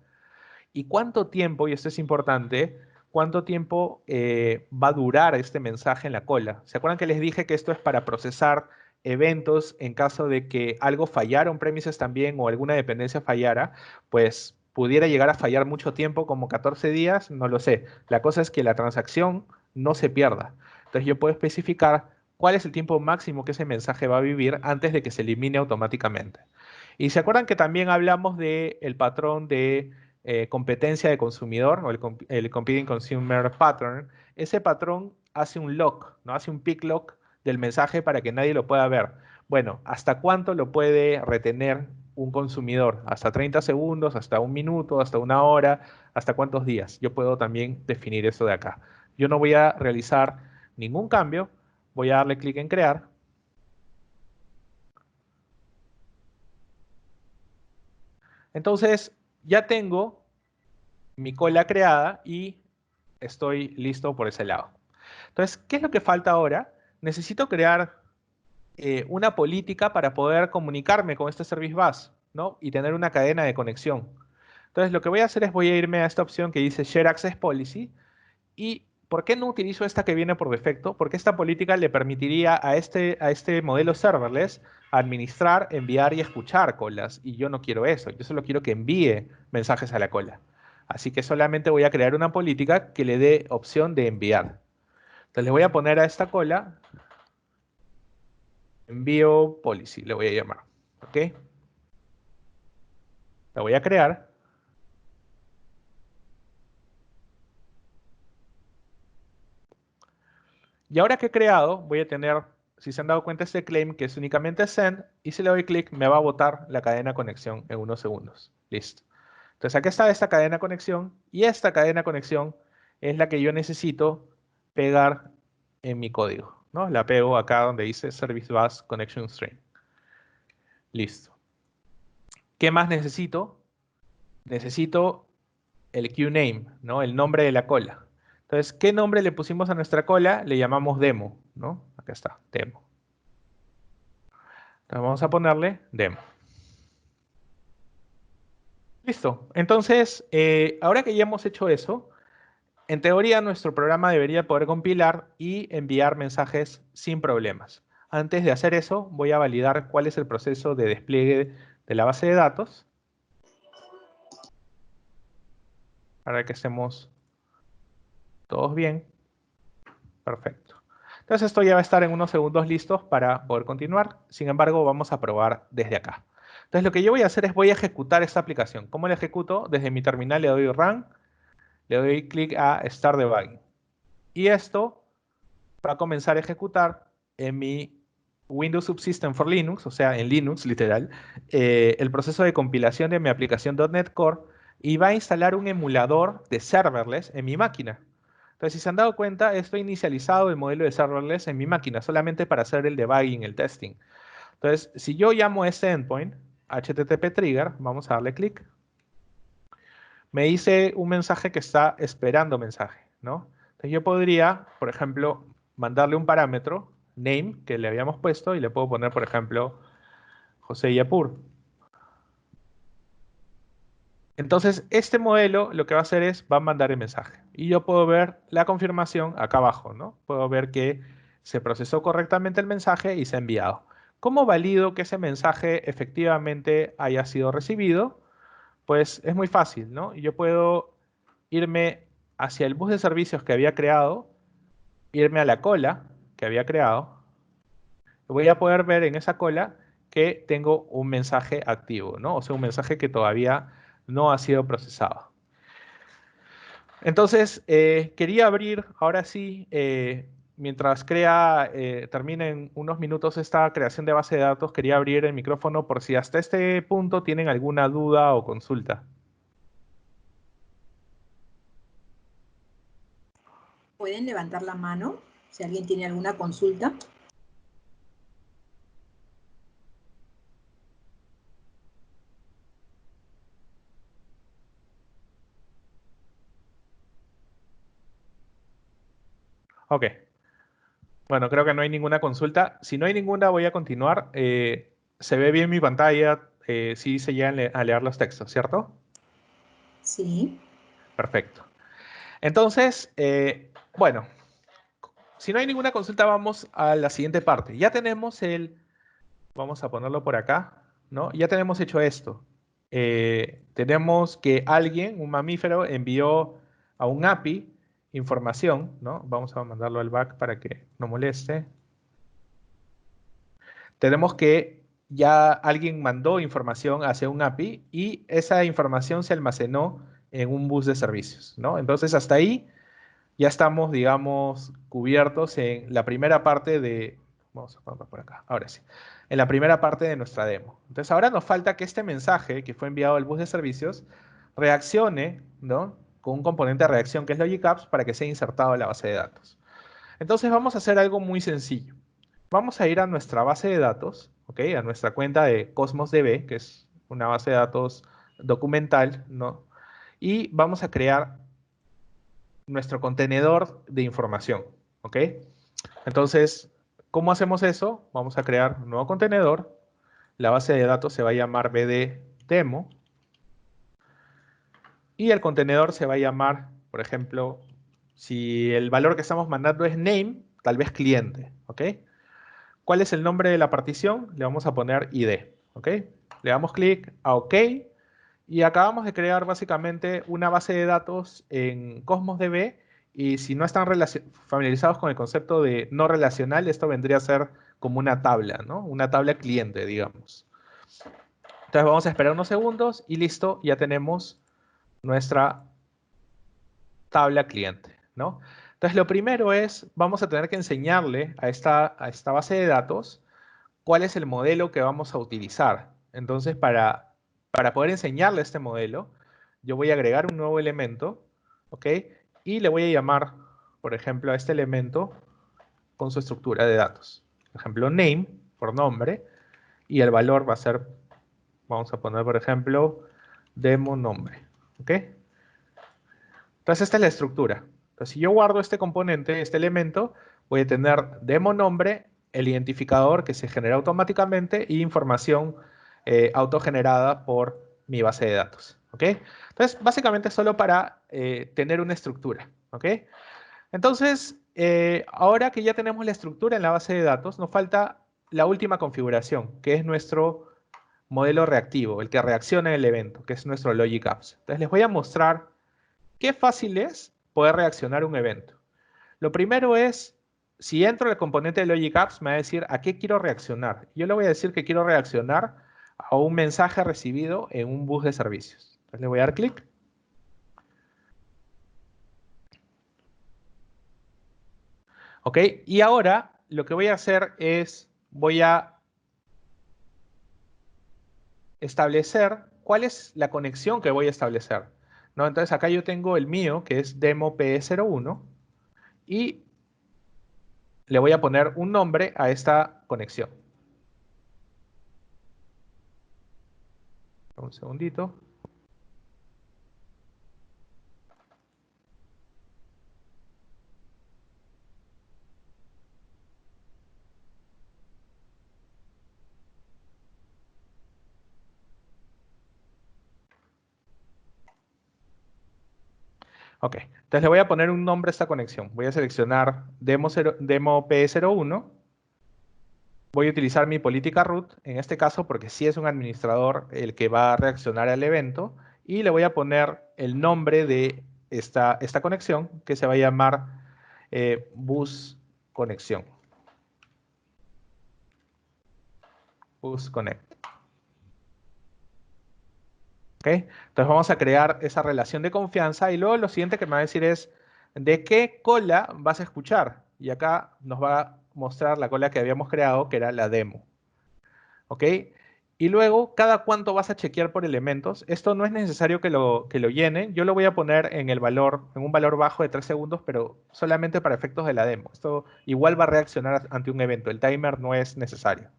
¿Y cuánto tiempo, y esto es importante, cuánto tiempo va a durar este mensaje en la cola? ¿Se acuerdan que les dije que esto es para procesar eventos en caso de que algo fallara on-premises también o alguna dependencia fallara? Pues pudiera llegar a fallar mucho tiempo, como 14 días, no lo sé. La cosa es que la transacción no se pierda. Entonces yo puedo especificar cuál es el tiempo máximo que ese mensaje va a vivir antes de que se elimine automáticamente. Y se acuerdan que también hablamos del patrón de competencia de consumidor o el Competing Consumer Pattern. Ese patrón hace un lock, ¿no? Hace un pick lock del mensaje para que nadie lo pueda ver. Bueno, ¿hasta cuánto lo puede retener un consumidor? ¿Hasta 30 segundos? ¿Hasta un minuto? ¿Hasta una hora? ¿Hasta cuántos días? Yo puedo también definir eso de acá. Yo no voy a realizar ningún cambio. Voy a darle clic en crear. Entonces, ya tengo mi cola creada y estoy listo por ese lado. Entonces, ¿qué es lo que falta ahora? Necesito crear una política para poder comunicarme con este Service Bus, ¿no? Y tener una cadena de conexión. Entonces, lo que voy a hacer es voy a irme a esta opción que dice Share Access Policy. ¿Y por qué no utilizo esta que viene por defecto? Porque esta política le permitiría a este modelo serverless administrar, enviar y escuchar colas. Y yo no quiero eso. Yo solo quiero que envíe mensajes a la cola. Así que solamente voy a crear una política que le dé opción de enviar. Entonces le voy a poner a esta cola envío policy, le voy a llamar. ¿Ok? La voy a crear. Y ahora que he creado, voy a tener, si se han dado cuenta, este claim que es únicamente send. Y si le doy clic, me va a botar la cadena conexión en unos segundos. Listo. Entonces aquí está esta cadena conexión. Y esta cadena conexión es la que yo necesito pegar en mi código, ¿no? La pego acá donde dice Service Bus Connection String. Listo. ¿Qué más necesito? Necesito el QName, ¿no? El nombre de la cola. Entonces, ¿qué nombre le pusimos a nuestra cola? Le llamamos demo, ¿no? Acá está, demo. Entonces vamos a ponerle demo. Listo. Entonces, ahora que ya hemos hecho eso, en teoría nuestro programa debería poder compilar y enviar mensajes sin problemas. Antes de hacer eso, voy a validar cuál es el proceso de despliegue de la base de datos para que estemos todos bien. Perfecto. Entonces esto ya va a estar en unos segundos listos para poder continuar. Sin embargo, vamos a probar desde acá. Entonces lo que yo voy a hacer es voy a ejecutar esta aplicación. ¿Cómo la ejecuto? Desde mi terminal le doy Run, le doy clic a Start Debugging. Y esto va a comenzar a ejecutar en mi Windows Subsystem for Linux, o sea, en Linux, literal, el proceso de compilación de mi aplicación .NET Core y va a instalar un emulador de serverless en mi máquina. Entonces, si se han dado cuenta, estoy inicializado el modelo de serverless en mi máquina solamente para hacer el debugging, el testing. Entonces, si yo llamo a este endpoint, HTTP trigger, vamos a darle clic, me dice un mensaje que está esperando mensaje, ¿no? Entonces yo podría, por ejemplo, mandarle un parámetro, name, que le habíamos puesto, y le puedo poner, por ejemplo, José Yapur. Entonces, este modelo lo que va a hacer es, va a mandar el mensaje. Y yo puedo ver la confirmación acá abajo, ¿no? Puedo ver que se procesó correctamente el mensaje y se ha enviado. ¿Cómo valido que ese mensaje efectivamente haya sido recibido? Pues es muy fácil, ¿no? Yo puedo irme hacia el bus de servicios que había creado, irme a la cola que había creado, y voy a poder ver en esa cola que tengo un mensaje activo, ¿no? O sea, un mensaje que todavía no ha sido procesado. Entonces, quería abrir, ahora sí, mientras termine en unos minutos esta creación de base de datos, quería abrir el micrófono por si hasta este punto tienen alguna duda o consulta.
Pueden levantar la mano si alguien tiene alguna consulta.
Ok. Bueno, creo que no hay ninguna consulta. Si no hay ninguna, voy a continuar. Se ve bien mi pantalla, sí se llegan a leer los textos, ¿cierto?
Sí.
Perfecto. Entonces, bueno, si no hay ninguna consulta, vamos a la siguiente parte. Ya tenemos vamos a ponerlo por acá, ¿no? Ya tenemos hecho esto. Tenemos que alguien, un mamífero, envió a un API información, ¿no? Vamos a mandarlo al back para que no moleste. Tenemos que ya alguien mandó información hacia un API y esa información se almacenó en un bus de servicios, ¿no? Entonces, hasta ahí ya estamos, digamos, cubiertos en la primera parte de... Vamos a ponerlo por acá, ahora sí. En la primera parte de nuestra demo. Entonces, ahora nos falta que este mensaje que fue enviado al bus de servicios reaccione, ¿no? Con un componente de reacción que es LogicApps para que sea insertado en la base de datos. Entonces, vamos a hacer algo muy sencillo. Vamos a ir a nuestra base de datos, ¿ok? A nuestra cuenta de Cosmos DB, que es una base de datos documental, ¿no? Y vamos a crear nuestro contenedor de información, ¿ok? Entonces, ¿cómo hacemos eso? Vamos a crear un nuevo contenedor. La base de datos se va a llamar BD Demo. Y el contenedor se va a llamar, por ejemplo, si el valor que estamos mandando es name, tal vez cliente, ¿ok? ¿Cuál es el nombre de la partición? Le vamos a poner ID, ¿ok? Le damos clic a OK y acabamos de crear básicamente una base de datos en Cosmos DB y si no están familiarizados con el concepto de no relacional, esto vendría a ser como una tabla, ¿no? Una tabla cliente, digamos. Entonces vamos a esperar unos segundos y listo, ya tenemos nuestra tabla cliente, ¿no? Entonces lo primero es, vamos a tener que enseñarle a esta base de datos cuál es el modelo que vamos a utilizar. Entonces, para poder enseñarle este modelo, yo voy a agregar un nuevo elemento, ¿ok? Y le voy a llamar, por ejemplo, a este elemento con su estructura de datos. Por ejemplo, name, por nombre, y el valor va a ser, vamos a poner, por ejemplo, demo nombre, ¿ok? Entonces, esta es la estructura. Entonces, si yo guardo este componente, este elemento, voy a tener demo nombre, el identificador que se genera automáticamente y información autogenerada por mi base de datos. ¿Ok? Entonces, básicamente solo para tener una estructura. ¿Ok? Entonces, ahora que ya tenemos la estructura en la base de datos, nos falta la última configuración, que es nuestro modelo reactivo, el que reacciona en el evento, que es nuestro Logic Apps. Entonces, les voy a mostrar qué fácil es poder reaccionar a un evento. Lo primero es, si entro al componente de Logic Apps, me va a decir a qué quiero reaccionar. Yo le voy a decir que quiero reaccionar a un mensaje recibido en un bus de servicios. Entonces le voy a dar clic. ¿Ok? Y ahora lo que voy a hacer es, voy a establecer cuál es la conexión que voy a establecer. ¿No? Entonces acá yo tengo el mío, que es demo P01, y le voy a poner un nombre a esta conexión. Un segundito. Ok, entonces le voy a poner un nombre a esta conexión. Voy a seleccionar demo P01. Voy a utilizar mi política root, en este caso porque sí es un administrador el que va a reaccionar al evento. Y le voy a poner el nombre de esta conexión, que se va a llamar bus conexión. Bus connect. ¿Ok? Entonces vamos a crear esa relación de confianza y luego lo siguiente que me va a decir es ¿de qué cola vas a escuchar? Y acá nos va a mostrar la cola que habíamos creado, que era la demo. ¿Ok? Y luego, ¿cada cuánto vas a chequear por elementos? Esto no es necesario que lo llenen. Yo lo voy a poner en un valor bajo de 3 segundos, pero solamente para efectos de la demo. Esto igual va a reaccionar ante un evento. El timer no es necesario.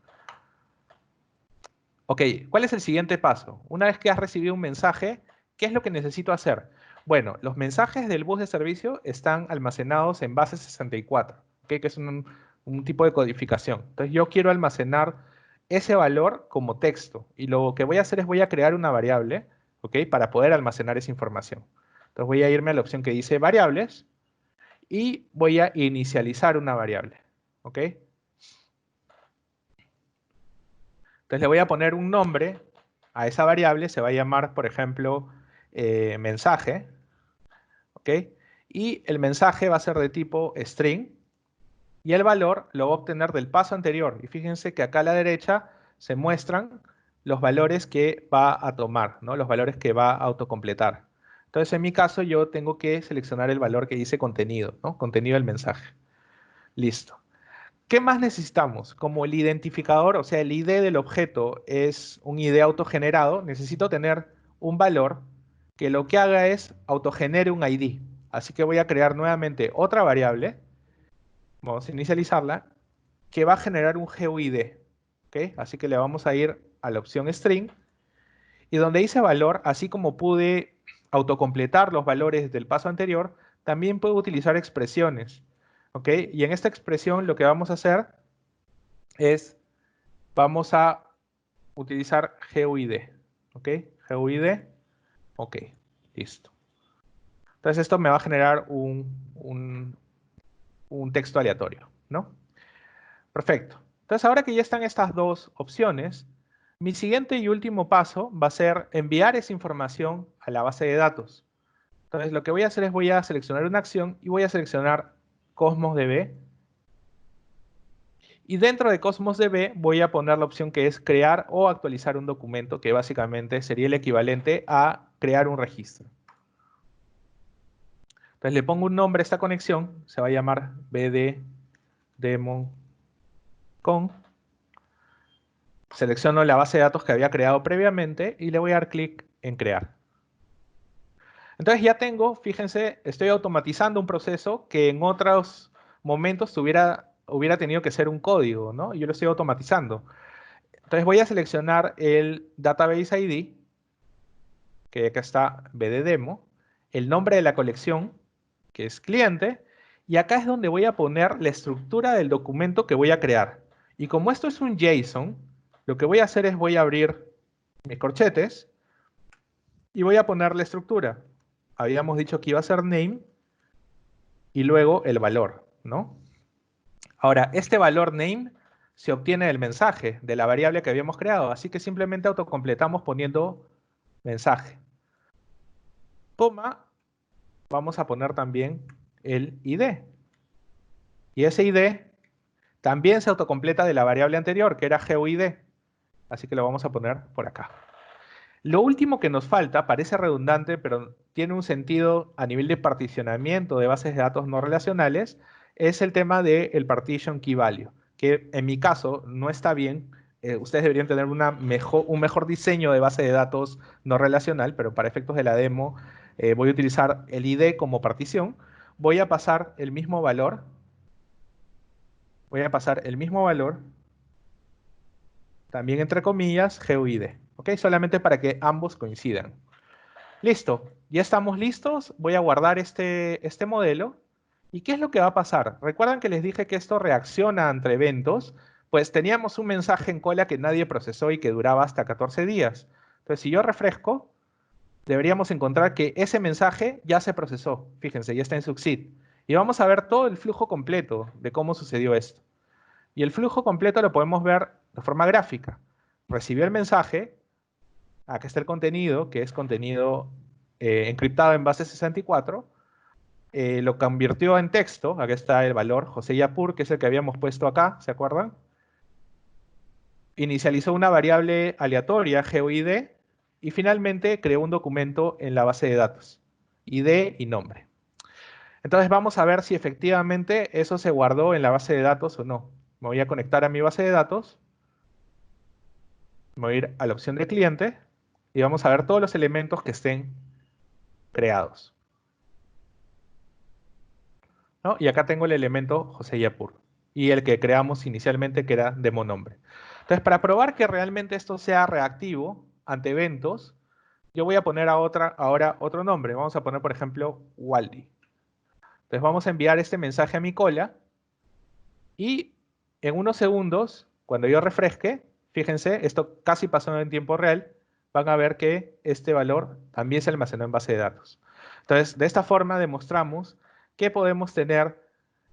Ok, ¿cuál es el siguiente paso? Una vez que has recibido un mensaje, ¿qué es lo que necesito hacer? Bueno, los mensajes del bus de servicio están almacenados en base 64, ¿ok? Que es un tipo de codificación. Entonces yo quiero almacenar ese valor como texto. Y lo que voy a hacer es voy a crear una variable, ¿ok? Para poder almacenar esa información. Entonces voy a irme a la opción que dice variables y voy a inicializar una variable, ¿ok? Entonces le voy a poner un nombre a esa variable, se va a llamar, por ejemplo, mensaje, ¿ok? Y el mensaje va a ser de tipo string y el valor lo va a obtener del paso anterior. Y fíjense que acá a la derecha se muestran los valores que va a tomar, ¿no? Los valores que va a autocompletar. Entonces, en mi caso, yo tengo que seleccionar el valor que dice contenido, ¿no? Contenido del mensaje. Listo. ¿Qué más necesitamos? Como el identificador, o sea, el ID del objeto es un ID autogenerado, necesito tener un valor que lo que haga es autogenere un ID. Así que voy a crear nuevamente otra variable, vamos a inicializarla, que va a generar un GUID. ¿Ok? Así que le vamos a ir a la opción string y donde dice valor, así como pude autocompletar los valores del paso anterior, también puedo utilizar expresiones. ¿Ok? Y en esta expresión lo que vamos a hacer es, vamos a utilizar GUID. ¿Ok? GUID. Ok, listo. Entonces esto me va a generar un texto aleatorio, ¿no? Perfecto. Entonces ahora que ya están estas dos opciones, mi siguiente y último paso va a ser enviar esa información a la base de datos. Entonces lo que voy a hacer es voy a seleccionar una acción y voy a seleccionar Cosmos DB. Y dentro de Cosmos DB voy a poner la opción que es crear o actualizar un documento, que básicamente sería el equivalente a crear un registro. Entonces le pongo un nombre a esta conexión, se va a llamar bddemocon. Selecciono la base de datos que había creado previamente y le voy a dar clic en crear. Entonces ya tengo, fíjense, estoy automatizando un proceso que en otros momentos hubiera tenido que ser un código, ¿no? Y yo lo estoy automatizando. Entonces voy a seleccionar el Database ID, que acá está bddemo, el nombre de la colección, que es cliente, y acá es donde voy a poner la estructura del documento que voy a crear. Y como esto es un JSON, lo que voy a hacer es voy a abrir mis corchetes y voy a poner la estructura. Habíamos dicho que iba a ser name y luego el valor, ¿no? Ahora, este valor name se obtiene del mensaje, de la variable que habíamos creado, así que simplemente autocompletamos poniendo mensaje. Coma, vamos a poner también el ID. Y ese ID también se autocompleta de la variable anterior, que era GUID. Así que lo vamos a poner por acá. Lo último que nos falta, parece redundante, pero tiene un sentido a nivel de particionamiento de bases de datos no relacionales, es el tema del partition key value, que en mi caso no está bien. Ustedes deberían tener un mejor diseño de base de datos no relacional, pero para efectos de la demo voy a utilizar el ID como partición. Voy a pasar el mismo valor. Voy a pasar el mismo valor, también entre comillas, GUID. ¿Ok? Solamente para que ambos coincidan. Listo, ya estamos listos. Voy a guardar este modelo. ¿Y qué es lo que va a pasar? ¿Recuerdan que les dije que esto reacciona ante eventos? Pues teníamos un mensaje en cola que nadie procesó y que duraba hasta 14 días. Entonces, si yo refresco, deberíamos encontrar que ese mensaje ya se procesó. Fíjense, ya está en Succeed. Y vamos a ver todo el flujo completo de cómo sucedió esto. Y el flujo completo lo podemos ver de forma gráfica. Recibió el mensaje, acá está el contenido, que es contenido encriptado en base 64, lo convirtió en texto, acá está el valor José Yapur, que es el que habíamos puesto acá, ¿se acuerdan? Inicializó una variable aleatoria, GUID, y finalmente creó un documento en la base de datos, ID y nombre. Entonces vamos a ver si efectivamente eso se guardó en la base de datos o no. Me voy a conectar a mi base de datos, me voy a ir a la opción de cliente, y vamos a ver todos los elementos que estén creados, ¿no? Y acá tengo el elemento José Yapur y el que creamos inicialmente que era demonombre. Entonces, para probar que realmente esto sea reactivo ante eventos, yo voy a poner ahora otro nombre. Vamos a poner, por ejemplo, Waldi. Entonces vamos a enviar este mensaje a mi cola y en unos segundos, cuando yo refresque, fíjense, esto casi pasó en tiempo real, van a ver que este valor también se almacenó en base de datos. Entonces, de esta forma demostramos que podemos tener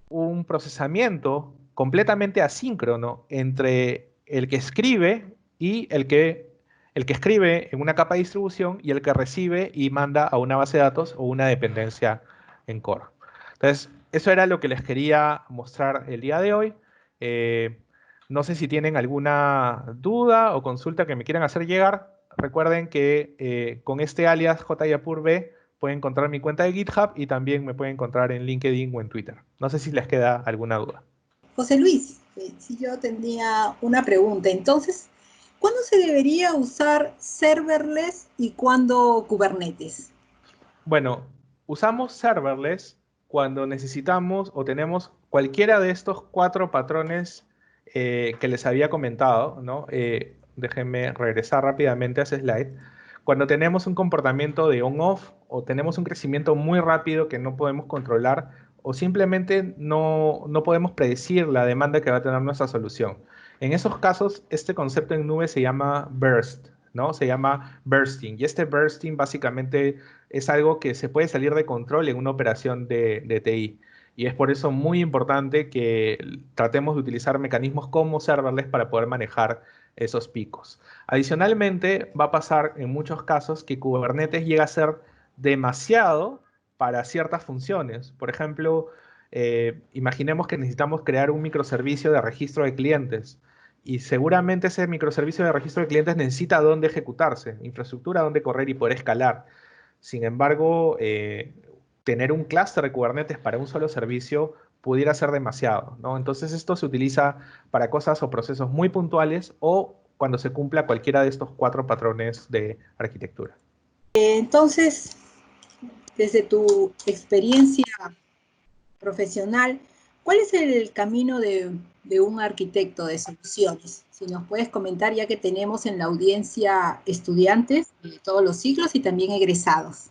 un procesamiento completamente asíncrono entre el que escribe y el que escribe en una capa de distribución y el que recibe y manda a una base de datos o una dependencia en core. Entonces, eso era lo que les quería mostrar el día de hoy. Eh, no sé si tienen alguna duda o consulta que me quieran hacer llegar. Recuerden que con este alias jyapurb pueden encontrar mi cuenta de GitHub y también me pueden encontrar en LinkedIn o en Twitter. No sé si les queda alguna duda.
José Luis, si yo tenía una pregunta, entonces, ¿cuándo se debería usar serverless y cuándo Kubernetes?
Bueno, usamos serverless cuando necesitamos o tenemos cualquiera de estos 4 patrones que les había comentado, ¿no? Déjenme regresar rápidamente a ese slide. Cuando tenemos un comportamiento de on-off o tenemos un crecimiento muy rápido que no podemos controlar o simplemente no podemos predecir la demanda que va a tener nuestra solución. En esos casos, este concepto en nube se llama burst, ¿no? Se llama bursting. Y este bursting básicamente es algo que se puede salir de control en una operación de TI. Y es por eso muy importante que tratemos de utilizar mecanismos como serverless para poder manejar esos picos. Adicionalmente, va a pasar en muchos casos que Kubernetes llega a ser demasiado para ciertas funciones. Por ejemplo, imaginemos que necesitamos crear un microservicio de registro de clientes. Y seguramente ese microservicio de registro de clientes necesita dónde ejecutarse, infraestructura dónde correr y poder escalar. Sin embargo, tener un clúster de Kubernetes para un solo servicio pudiera ser demasiado, ¿no? Entonces esto se utiliza para cosas o procesos muy puntuales o cuando se cumpla cualquiera de estos 4 patrones de arquitectura.
Entonces, desde tu experiencia profesional, ¿cuál es el camino de un arquitecto de soluciones? Si nos puedes comentar, ya que tenemos en la audiencia estudiantes de todos los ciclos y también egresados.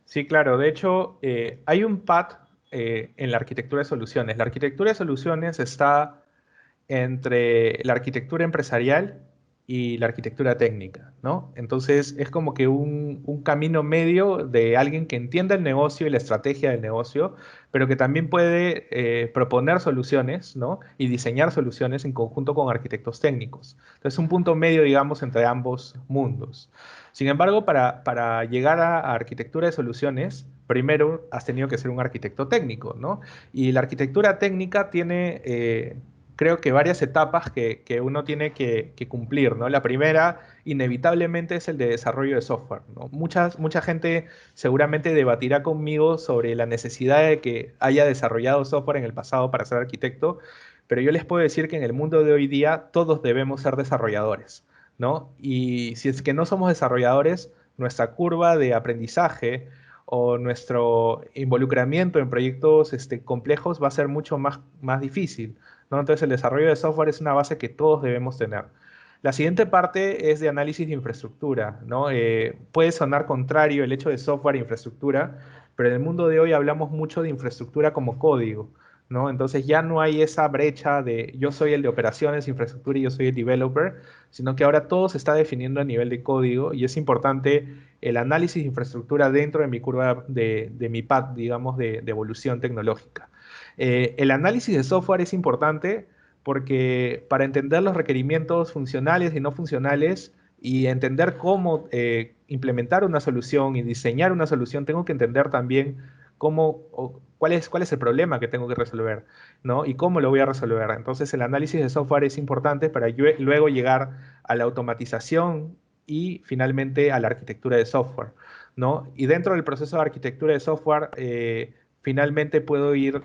Sí, claro. De hecho, hay un path en la arquitectura de soluciones. La arquitectura de soluciones está entre la arquitectura empresarial y la arquitectura técnica, ¿no? Entonces es como que un camino medio de alguien que entienda el negocio y la estrategia del negocio, pero que también puede proponer soluciones, ¿no? Y diseñar soluciones en conjunto con arquitectos técnicos. Entonces un punto medio, digamos, entre ambos mundos. Sin embargo, para llegar a arquitectura de soluciones, primero has tenido que ser un arquitecto técnico, ¿no? Y la arquitectura técnica tiene creo que varias etapas que uno tiene que cumplir, ¿no? La primera, inevitablemente, es el de desarrollo de software, ¿no? Mucha gente seguramente debatirá conmigo sobre la necesidad de que haya desarrollado software en el pasado para ser arquitecto, pero yo les puedo decir que en el mundo de hoy día todos debemos ser desarrolladores, ¿no? Y si es que no somos desarrolladores, nuestra curva de aprendizaje o nuestro involucramiento en proyectos complejos va a ser mucho más difícil, ¿no? Entonces el desarrollo de software es una base que todos debemos tener. La siguiente parte es de análisis de infraestructura, ¿no? Puede sonar contrario el hecho de software e infraestructura, pero en el mundo de hoy hablamos mucho de infraestructura como código, ¿no? Entonces ya no hay esa brecha de yo soy el de operaciones, infraestructura y yo soy el developer, sino que ahora todo se está definiendo a nivel de código y es importante el análisis de infraestructura dentro de mi curva de mi path, digamos, de evolución tecnológica. El análisis de software es importante porque para entender los requerimientos funcionales y no funcionales y entender cómo implementar una solución y diseñar una solución, tengo que entender también cuál es el problema que tengo que resolver, ¿no? Y cómo lo voy a resolver. Entonces, el análisis de software es importante para luego llegar a la automatización y finalmente a la arquitectura de software, ¿no? Y dentro del proceso de arquitectura de software, finalmente puedo ir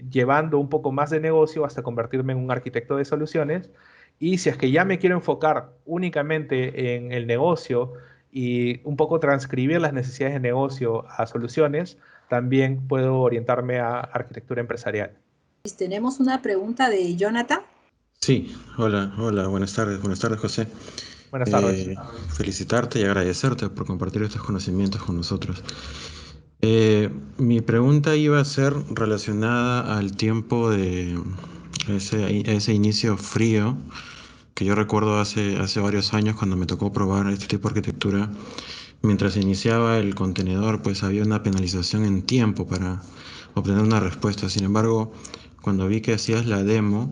llevando un poco más de negocio hasta convertirme en un arquitecto de soluciones. Y si es que ya me quiero enfocar únicamente en el negocio y un poco transcribir las necesidades de negocio a soluciones, también puedo orientarme a arquitectura empresarial.
Tenemos una pregunta de Jonathan.
Sí, hola, buenas tardes, José.
Buenas tardes.
Felicitarte y agradecerte por compartir estos conocimientos con nosotros. Mi pregunta iba a ser relacionada al tiempo ese inicio frío que yo recuerdo hace varios años cuando me tocó probar este tipo de arquitectura. Mientras iniciaba el contenedor, pues había una penalización en tiempo para obtener una respuesta. Sin embargo, cuando vi que hacías la demo,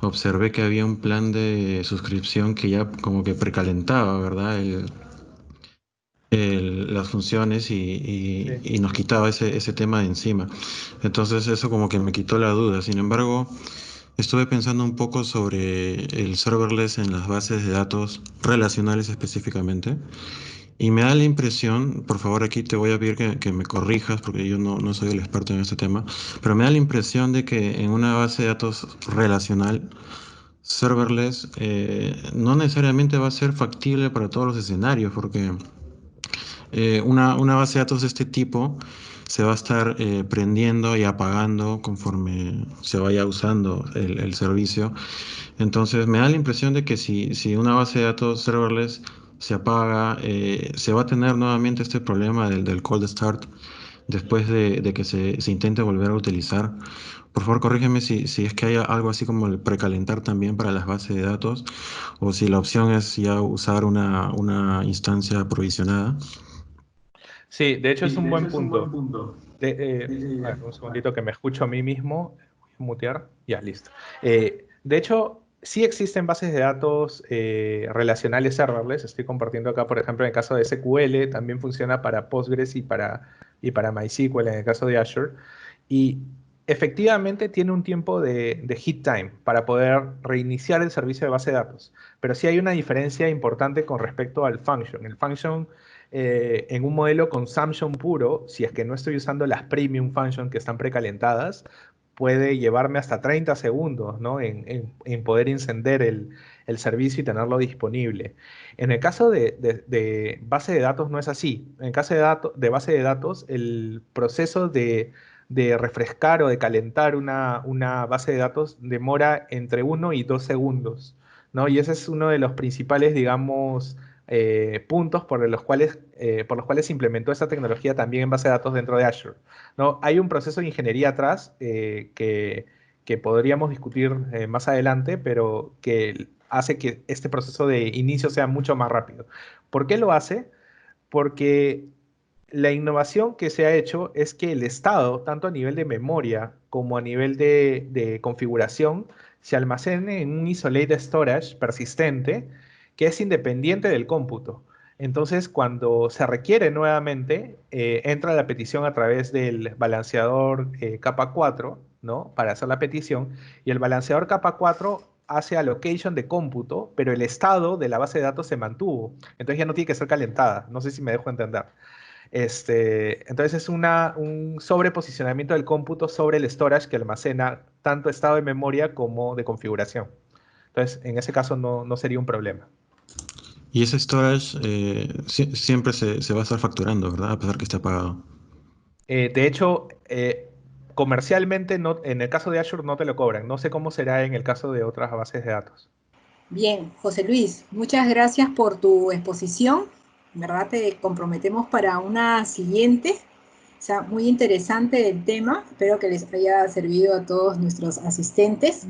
observé que había un plan de suscripción que ya como que precalentaba, ¿verdad? Las funciones
Sí.
y nos quitaba ese tema de encima. Entonces eso como que me quitó la duda. Sin embargo, estuve pensando un poco sobre el serverless en las bases de datos relacionales específicamente. Y me da la impresión, por favor aquí te voy a pedir que me corrijas porque yo no soy el experto en este tema, pero me da la impresión de que en una base de datos relacional, serverless, no necesariamente va a ser factible para todos los escenarios, porque una base de datos de este tipo se va a estar prendiendo y apagando conforme se vaya usando el servicio. Entonces me da la impresión de que si una base de datos serverless se apaga, se va a tener nuevamente este problema del cold start después de que se intente volver a utilizar. Por favor, corrígeme si es que hay algo así como el precalentar también para las bases de datos o si la opción es ya usar una instancia aprovisionada.
Sí, de hecho es
Sí,
un
de hecho
buen
es un buen
punto.
punto.
A ver,
Eh,
un segundito que me escucho a mí mismo. Voy a mutear. Ya, listo. De hecho, sí existen bases de datos relacionales serverless. Estoy compartiendo acá, por ejemplo, en el caso de SQL, también funciona para Postgres y para MySQL en el caso de Azure. Y efectivamente tiene un tiempo de hit time para poder reiniciar el servicio de base de datos. Pero sí hay una diferencia importante con respecto al function. El function en un modelo consumption puro, si es que no estoy usando las premium function que están precalentadas, puede llevarme hasta 30 segundos, ¿no? en poder encender el servicio y tenerlo disponible. En el caso de base de datos no es así. En el caso de base de datos, el proceso de refrescar o de calentar una base de datos demora entre 1 y 2 segundos, ¿no? Y ese es uno de los principales, digamos, puntos por los cuales se implementó esta tecnología también en base de datos dentro de Azure, ¿no? Hay un proceso de ingeniería atrás que podríamos discutir más adelante, pero que hace que este proceso de inicio sea mucho más rápido. ¿Por qué lo hace? Porque la innovación que se ha hecho es que el estado, tanto a nivel de memoria como a nivel de configuración, se almacene en un isolated storage persistente que es independiente del cómputo. Entonces, cuando se requiere nuevamente, entra la petición a través del balanceador capa 4, ¿no? Para hacer la petición, y el balanceador capa 4 hace allocation de cómputo, pero el estado de la base de datos se mantuvo. Entonces ya no tiene que ser calentada. No sé si me dejo entender. Entonces es un sobreposicionamiento del cómputo sobre el storage que almacena tanto estado de memoria como de configuración. Entonces, en ese caso no sería un problema.
Y ese storage siempre se va a estar facturando, ¿verdad? A pesar que esté apagado.
De hecho, comercialmente en el caso de Azure no te lo cobran. No sé cómo será en el caso de otras bases de datos.
Bien, José Luis, muchas gracias por tu exposición. En verdad te comprometemos para una siguiente. O sea, muy interesante el tema. Espero que les haya servido a todos nuestros asistentes.